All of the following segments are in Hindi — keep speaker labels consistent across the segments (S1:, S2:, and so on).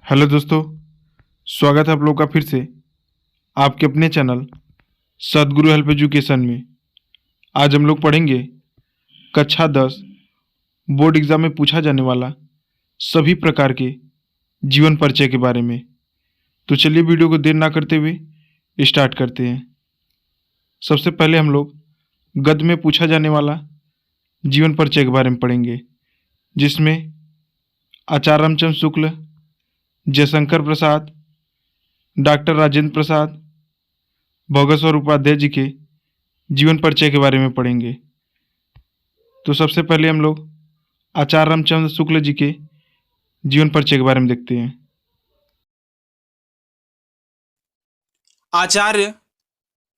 S1: हेलो दोस्तों, स्वागत है आप लोग का फिर से आपके अपने चैनल सदगुरु हेल्प एजुकेशन में। आज हम लोग पढ़ेंगे कक्षा 10 बोर्ड एग्जाम में पूछा जाने वाला सभी प्रकार के जीवन परिचय के बारे में। तो चलिए वीडियो को देर ना करते हुए स्टार्ट करते हैं। सबसे पहले हम लोग गद्य में पूछा जाने वाला जीवन परिचय के बारे में पढ़ेंगे, जिसमें आचार्य रामचंद्र शुक्ल, जयशंकर प्रसाद, डॉक्टर राजेंद्र प्रसाद, भगत स्वरूप उपाध्याय जी के जीवन परिचय के बारे में पढ़ेंगे। तो सबसे पहले हम लोग आचार्य रामचंद्र शुक्ल जी के जीवन परिचय के बारे में देखते हैं।
S2: आचार्य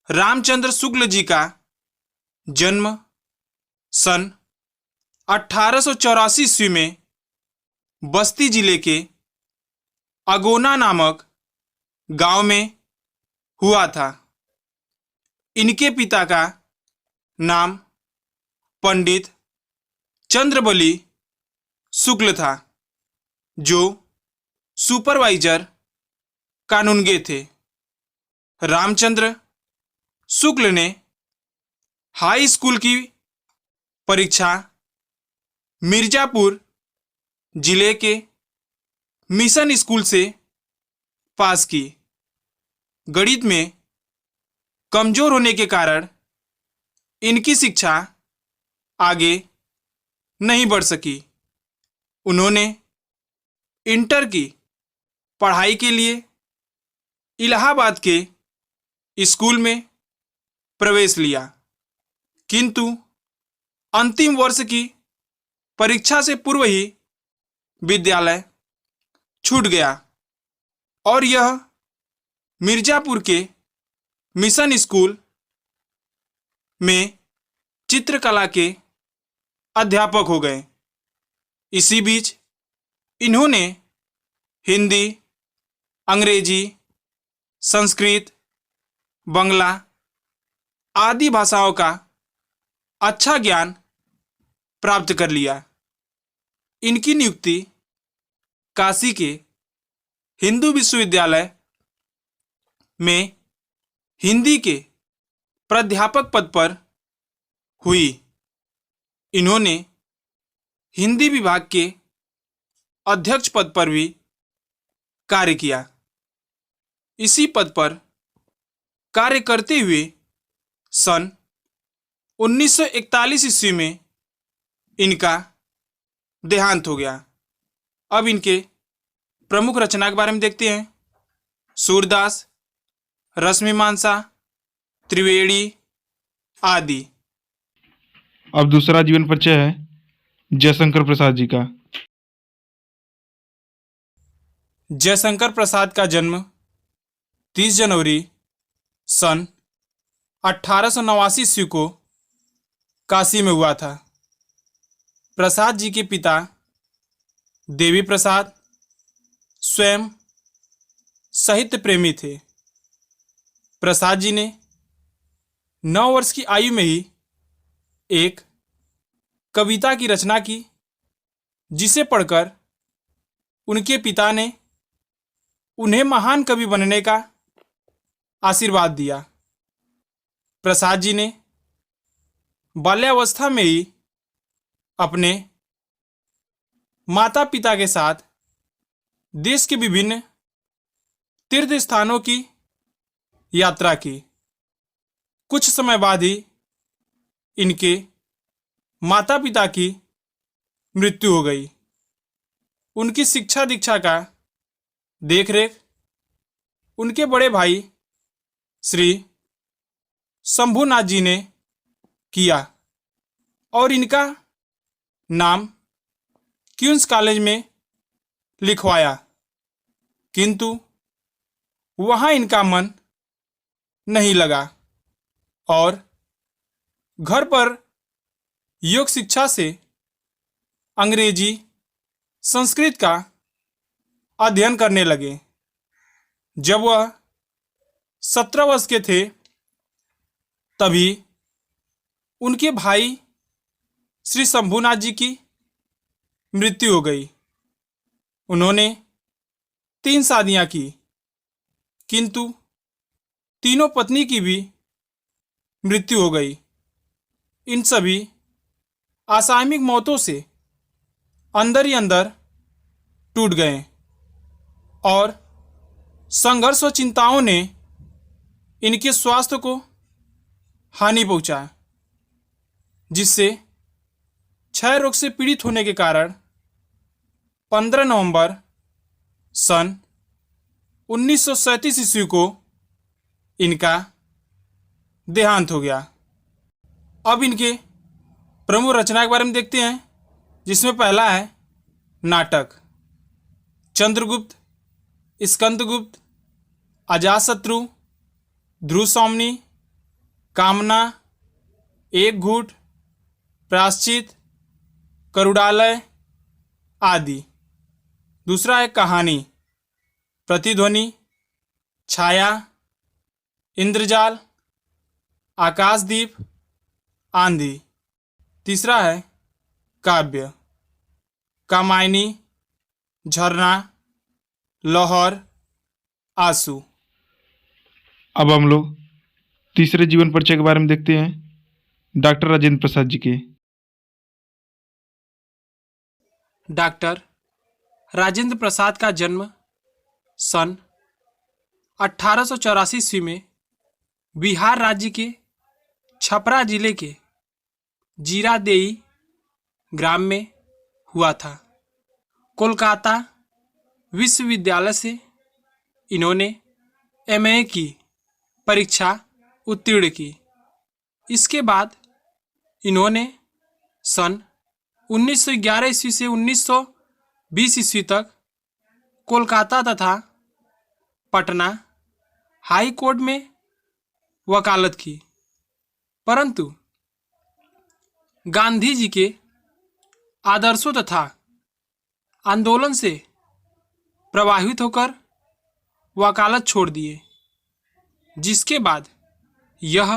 S2: रामचंद्र शुक्ल जी का जन्म सन 1884 ईस्वी में बस्ती जिले के अगोना नामक गांव में हुआ था। इनके पिता का नाम पंडित चंद्रबली शुक्ल था, जो सुपरवाइजर कानूनगे थे। रामचंद्र शुक्ल ने हाई स्कूल की परीक्षा मिर्जापुर जिले के मिशन स्कूल से पास की। गणित में कमजोर होने के कारण इनकी शिक्षा आगे नहीं बढ़ सकी। उन्होंने इंटर की पढ़ाई के लिए इलाहाबाद के स्कूल में प्रवेश लिया, किंतु अंतिम वर्ष की परीक्षा से पूर्व ही विद्यालय छूट गया और यह मिर्जापुर के मिशन स्कूल में चित्रकला के अध्यापक हो गए। इसी बीच इन्होंने हिंदी, अंग्रेजी, संस्कृत, बंगला आदि भाषाओं का अच्छा ज्ञान प्राप्त कर लिया। इनकी नियुक्ति काशी के हिंदू विश्वविद्यालय में हिंदी के प्राध्यापक पद पर हुई। इन्होंने हिंदी विभाग के अध्यक्ष पद पर भी कार्य किया। इसी पद पर कार्य करते हुए सन 1941 ईस्वी में इनका देहांत हो गया। अब इनके प्रमुख रचना के बारे में देखते हैं। सूरदास, रश्मिमांसा, त्रिवेणी आदि।
S1: अब दूसरा जीवन परिचय है जयशंकर प्रसाद जी का।
S2: जयशंकर प्रसाद का जन्म 30 जनवरी सन 1889 ईस्वी को काशी में हुआ था। प्रसाद जी के पिता देवी प्रसाद स्वयं साहित्य प्रेमी थे। प्रसाद जी ने 9 वर्ष की आयु में ही एक कविता की रचना की, जिसे पढ़कर उनके पिता ने उन्हें महान कवि बनने का आशीर्वाद दिया। प्रसाद जी ने बाल्यावस्था में ही अपने माता पिता के साथ देश के विभिन्न तीर्थ स्थानों की यात्रा की। कुछ समय बाद ही इनके माता पिता की मृत्यु हो गई। उनकी शिक्षा दीक्षा का देखरेख उनके बड़े भाई श्री शंभुनाथ जी ने किया और इनका नाम क्वींस कॉलेज में लिखवाया, किंतु वहां इनका मन नहीं लगा और घर पर योग शिक्षा से अंग्रेजी, संस्कृत का अध्ययन करने लगे। जब वह 17 वर्ष के थे, तभी उनके भाई श्री शंभुनाथ जी की मृत्यु हो गई। उन्होंने 3 शादियां की, किंतु तीनों पत्नी की भी मृत्यु हो गई। इन सभी असामयिक मौतों से अंदर ही अंदर टूट गए और संघर्ष व चिंताओं ने इनके स्वास्थ्य को हानि पहुंचाया, जिससे क्षय रोग से पीड़ित होने के कारण 15 नवंबर सन 1937 ईस्वी को इनका देहांत हो गया। अब इनके प्रमुख रचना के बारे में देखते हैं, जिसमें पहला है नाटक चंद्रगुप्त, स्कंदगुप्त, अजातशत्रु, ध्रुवसौमनी, कामना, एक घूट, प्रायश्चित, करुड़ालय आदि। दूसरा है कहानी प्रतिध्वनि, छाया, इंद्रजाल, आकाशदीप, आंधी। तीसरा है काव्य कामायनी, झरना, लाहौर, आंसू।
S1: अब हम लोग तीसरे जीवन परिचय के बारे में देखते हैं, डॉक्टर राजेंद्र प्रसाद जी के।
S2: डॉक्टर राजेंद्र प्रसाद का जन्म सन 1884 ईस्वी में बिहार राज्य के छपरा जिले के जीरादेई ग्राम में हुआ था। कोलकाता विश्वविद्यालय से इन्होंने एमए की परीक्षा उत्तीर्ण की। इसके बाद इन्होंने सन 1911 ईस्वी से 1920 ईस्वी तक कोलकाता तथा पटना हाई कोर्ट में वकालत की, परंतु गांधी जी के आदर्शों तथा आंदोलन से प्रभावित होकर वकालत छोड़ दिए, जिसके बाद यह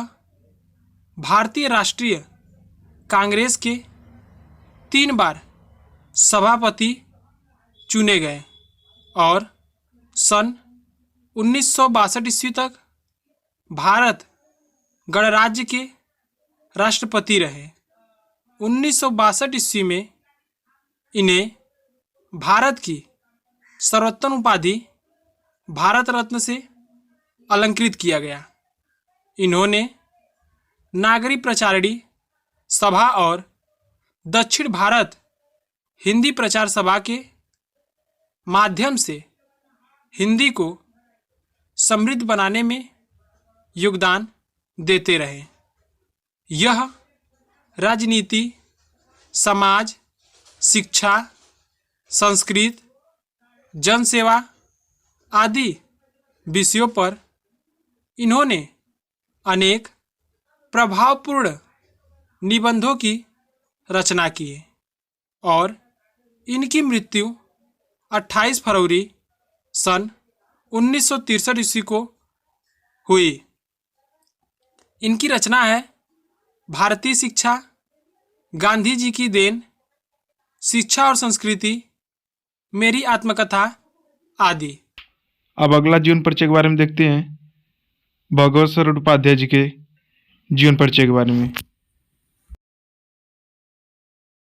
S2: भारतीय राष्ट्रीय कांग्रेस के 3 बार सभापति चुने गए और सन 1962 ईस्वी तक भारत गणराज्य के राष्ट्रपति रहे। 1962 ईस्वी में इन्हें भारत की सर्वोत्तम उपाधि भारत रत्न से अलंकृत किया गया। इन्होंने नागरी प्रचारिणी सभा और दक्षिण भारत हिंदी प्रचार सभा के माध्यम से हिंदी को समृद्ध बनाने में योगदान देते रहे। यह राजनीति, समाज, शिक्षा, संस्कृत, जनसेवा आदि विषयों पर इन्होंने अनेक प्रभावपूर्ण निबंधों की रचना की है और इनकी मृत्यु 28 फरवरी सन 1963 ईस्वी को हुई। इनकी रचना है भारतीय शिक्षा, गांधी जी की देन, शिक्षा और संस्कृति, मेरी आत्मकथा आदि।
S1: अब अगला जीवन परिचय के बारे में देखते हैं, भगवत स्वरूप उपाध्याय जी के जीवन परिचय के बारे में।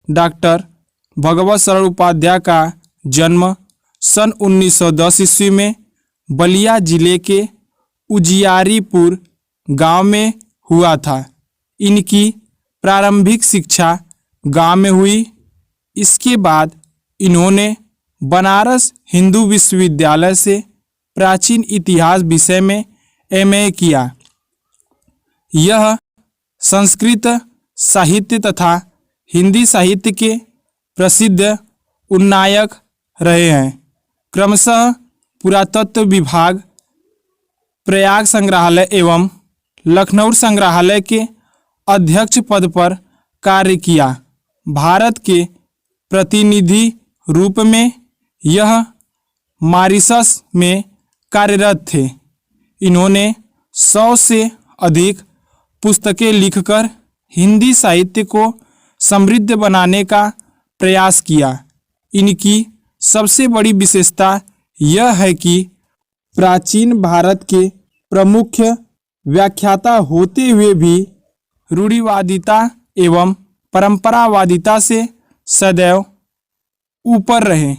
S2: डॉक्टर भगवत सरल उपाध्याय का जन्म सन 1910 ईस्वी में बलिया जिले के उजियारीपुर गांव में हुआ था। इनकी प्रारंभिक शिक्षा गांव में हुई। इसके बाद इन्होंने बनारस हिंदू विश्वविद्यालय से प्राचीन इतिहास विषय में एमए किया। यह संस्कृत साहित्य तथा हिंदी साहित्य के प्रसिद्ध उन्नायक रहे हैं। क्रमशः पुरातत्व विभाग, प्रयाग संग्रहालय एवं लखनऊ संग्रहालय के अध्यक्ष पद पर कार्य किया। भारत के प्रतिनिधि रूप में यह मॉरिशस में कार्यरत थे। इन्होंने 100 से अधिक पुस्तकें लिखकर हिंदी साहित्य को समृद्ध बनाने का प्रयास किया। इनकी सबसे बड़ी विशेषता यह है कि प्राचीन भारत के प्रमुख व्याख्याता होते हुए भी रूढ़िवादिता एवं परंपरावादिता से सदैव ऊपर रहे।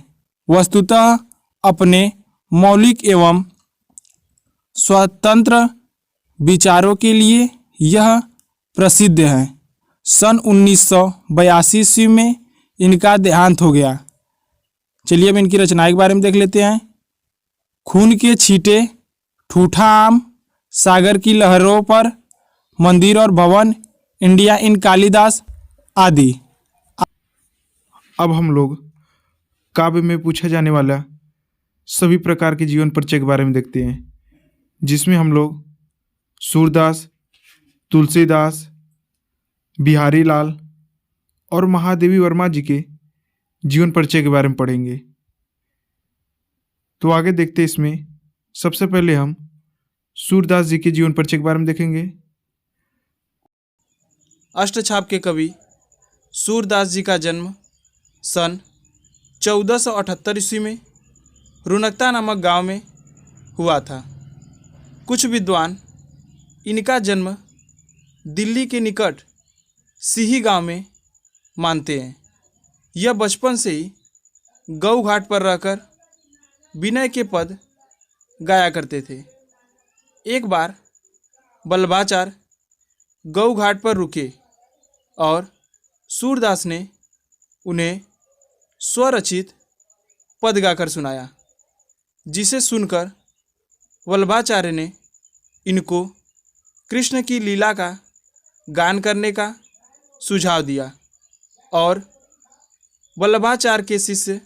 S2: वस्तुतः अपने मौलिक एवं स्वतंत्र विचारों के लिए यह प्रसिद्ध है। सन 1982 ईस्वी में इनका देहांत हो गया। चलिए अब इनकी रचनाएं के बारे में देख लेते हैं। खून के छींटे, ठूठा आम, सागर की लहरों पर, मंदिर और भवन, इंडिया इन कालिदास आदि।
S1: अब हम लोग काव्य में पूछा जाने वाला सभी प्रकार के जीवन परिचय के बारे में देखते हैं, जिसमें हम लोग सूरदास, तुलसीदास, बिहारी लाल और महादेवी वर्मा जी के जीवन परिचय के बारे में पढ़ेंगे। तो आगे देखते हैं। इसमें सबसे पहले हम सूरदास जी के जीवन परिचय के बारे में देखेंगे।
S2: अष्टछाप के कवि सूरदास जी का जन्म सन 1478 ईस्वी में रुनकता नामक गांव में हुआ था। कुछ विद्वान इनका जन्म दिल्ली के निकट सिही गांव में मानते हैं। यह बचपन से ही गौ घाट पर रहकर विनय के पद गाया करते थे। एक बार वल्लभाचार्य गौ घाट पर रुके और सूरदास ने उन्हें स्वरचित पद गाकर सुनाया, जिसे सुनकर वल्लभाचार्य ने इनको कृष्ण की लीला का गान करने का सुझाव दिया और वल्लभाचार्य के शिष्य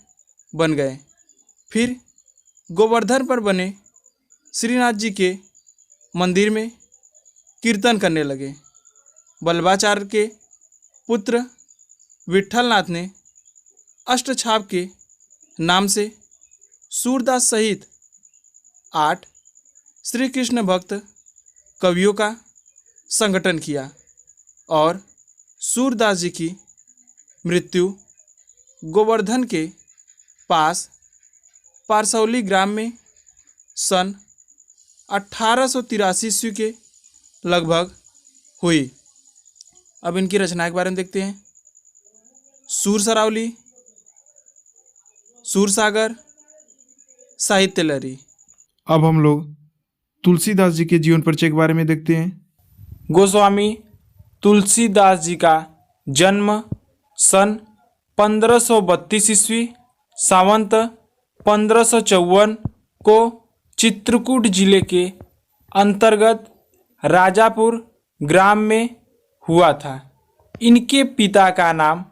S2: बन गए। फिर गोवर्धन पर बने श्रीनाथ जी के मंदिर में कीर्तन करने लगे। वल्लभाचार्य के पुत्र विट्ठलनाथ ने अष्टछाप के नाम से सूरदास सहित 8 श्री कृष्ण भक्त कवियों का संगठन किया और सूरदास जी की मृत्यु गोवर्धन के पास पारसौली ग्राम में सन 1883 ईस्वी के लगभग हुई। अब इनकी रचनाएं के बारे में देखते हैं। सूर सरावली, सूरसागर, साहित्य लहरी।
S1: अब हम लोग तुलसीदास जी के जीवन परिचय के बारे में देखते हैं।
S2: गोस्वामी तुलसीदास जी का जन्म सन 1532 ईस्वी सावंत 1554 को चित्रकूट जिले के अंतर्गत राजापुर ग्राम में हुआ था। इनके पिता का नाम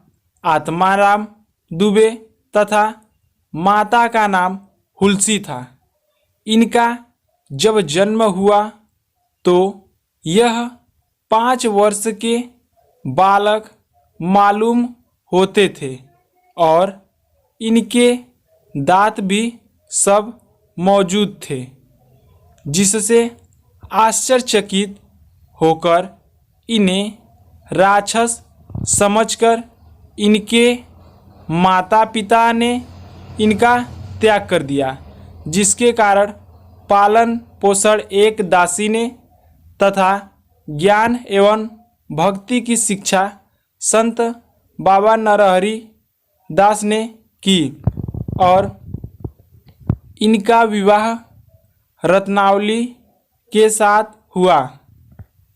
S2: आत्माराम दुबे तथा माता का नाम हुलसी था। इनका जब जन्म हुआ तो यह 5 वर्ष के बालक मालूम होते थे और इनके दांत भी सब मौजूद थे, जिससे आश्चर्यचकित होकर इन्हें राक्षस समझकर इनके माता पिता ने इनका त्याग कर दिया, जिसके कारण पालन पोषण एक दासी ने तथा ज्ञान एवं भक्ति की शिक्षा संत बाबा नरहरि दास ने की और इनका विवाह रत्नावली के साथ हुआ।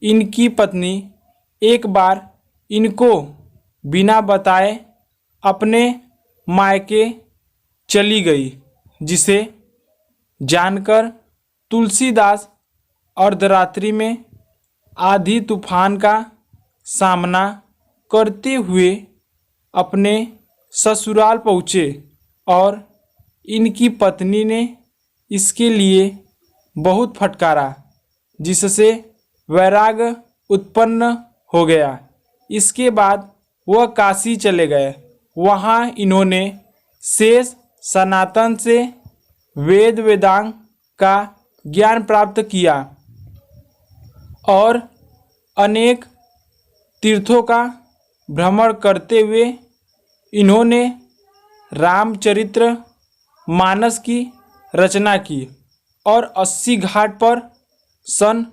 S2: इनकी पत्नी एक बार इनको बिना बताए अपने मायके चली गई, जिसे जानकर तुलसीदास अर्धरात्रि में आधी तूफान का सामना करते हुए अपने ससुराल पहुँचे और इनकी पत्नी ने इसके लिए बहुत फटकारा, जिससे वैराग्य उत्पन्न हो गया। इसके बाद वह काशी चले गए। वहाँ इन्होंने शेष सनातन से वेद वेदांग का ज्ञान प्राप्त किया और अनेक तीर्थों का भ्रमण करते हुए इन्होंने रामचरित्र मानस की रचना की और 80 घाट पर सन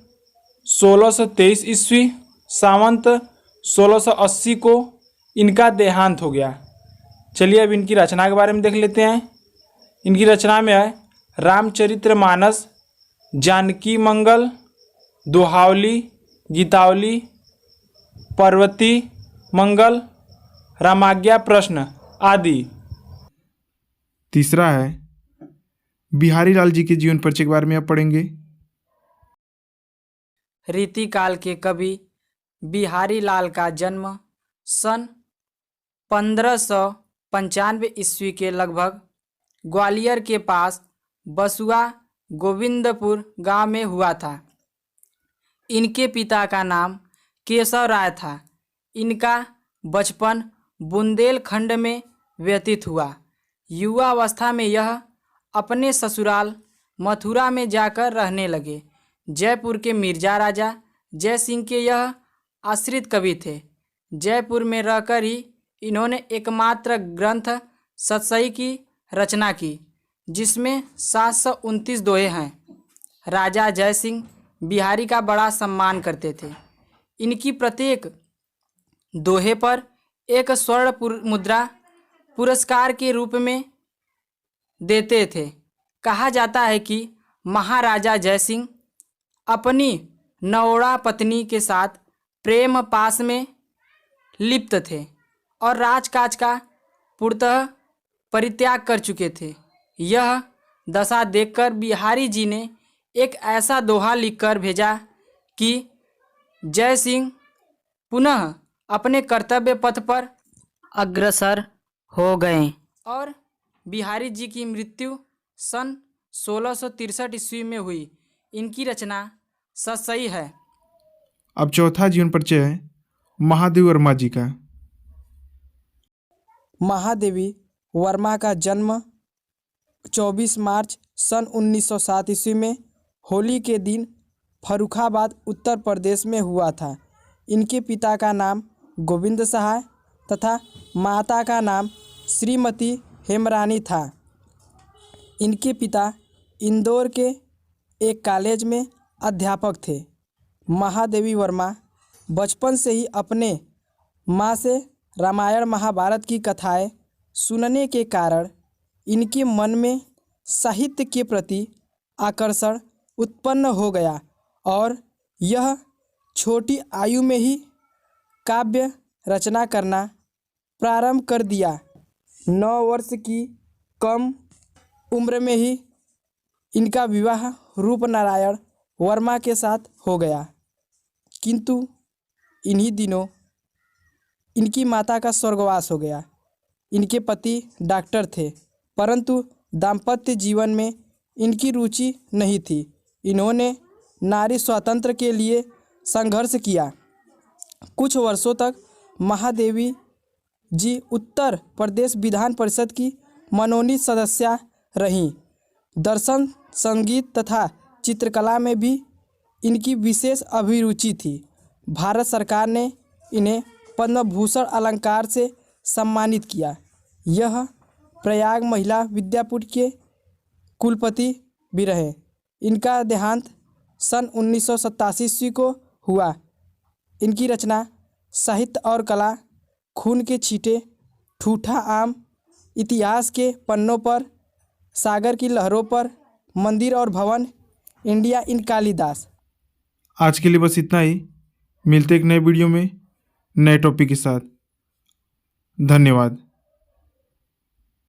S2: 1623 ईस्वी सावंत 1680 को इनका देहांत हो गया। चलिए अब इनकी रचना के बारे में देख लेते हैं। इनकी रचना में है रामचरितमानस, जानकी मंगल, दोहावली, गीतावली, पार्वती मंगल, रामाज्ञा प्रश्न आदि।
S1: तीसरा है बिहारी लाल जी के जीवन परिचय के बारे में आप पढ़ेंगे।
S3: रीतिकाल के कवि बिहारी लाल का जन्म सन 1595 ईस्वी के लगभग ग्वालियर के पास बसुआ गोविंदपुर गांव में हुआ था। इनके पिता का नाम केशव राय था। इनका बचपन बुंदेलखंड में व्यतीत हुआ। युवावस्था में यह अपने ससुराल मथुरा में जाकर रहने लगे। जयपुर के मिर्जा राजा जय सिंह के यह आश्रित कवि थे। जयपुर में रहकर ही इन्होंने एकमात्र ग्रंथ सतसई की रचना की, जिसमें 729 दोहे हैं। राजा जय सिंह बिहारी का बड़ा सम्मान करते थे। इनकी प्रत्येक दोहे पर एक स्वर्ण मुद्रा पुरस्कार के रूप में देते थे। कहा जाता है कि महाराजा जय सिंह अपनी नवोड़ा पत्नी के साथ प्रेम पास में लिप्त थे और राजकाज का पूर्णतः परित्याग कर चुके थे। यह दशा देखकर बिहारी जी ने एक ऐसा दोहा लिखकर भेजा कि जय सिंह पुनः अपने कर्तव्य पथ पर अग्रसर हो गए और बिहारी जी की मृत्यु सन 1663 ईस्वी में हुई। इनकी रचना सतसई है।
S1: अब चौथा जीवन परिचय है महादेवी वर्मा जी का।
S4: महादेवी वर्मा का जन्म 24 मार्च सन 1907 ईस्वी में होली के दिन फर्रुखाबाद उत्तर प्रदेश में हुआ था। इनके पिता का नाम गोविंद सहाय तथा माता का नाम श्रीमती हेमरानी था। इनके पिता इंदौर के एक कॉलेज में अध्यापक थे। महादेवी वर्मा बचपन से ही अपने माँ से रामायण महाभारत की कथाएं सुनने के कारण इनके मन में साहित्य के प्रति आकर्षण उत्पन्न हो गया और यह छोटी आयु में ही काव्य रचना करना प्रारंभ कर दिया। 9 वर्ष की कम उम्र में ही इनका विवाह रूपनारायण वर्मा के साथ हो गया, किंतु इन्हीं दिनों इनकी माता का स्वर्गवास हो गया। इनके पति डॉक्टर थे, परंतु दाम्पत्य जीवन में इनकी रुचि नहीं थी। इन्होंने नारी स्वातंत्र्य के लिए संघर्ष किया। कुछ वर्षों तक महादेवी जी उत्तर प्रदेश विधान परिषद की मनोनीत सदस्या रहीं। दर्शन, संगीत तथा चित्रकला में भी इनकी विशेष अभिरुचि थी। भारत सरकार ने इन्हें पद्म भूषण अलंकार से सम्मानित किया। यह प्रयाग महिला विद्यापीठ के कुलपति भी रहे। इनका देहांत सन 1987 ईस्वी को हुआ। इनकी रचना साहित्य और कला, खून के छींटे, ठूठा आम, इतिहास के पन्नों पर, सागर की लहरों पर, मंदिर और भवन, इंडिया इन कालिदास।
S1: आज के लिए बस इतना ही। मिलते एक नए वीडियो में नए टॉपिक के साथ। धन्यवाद।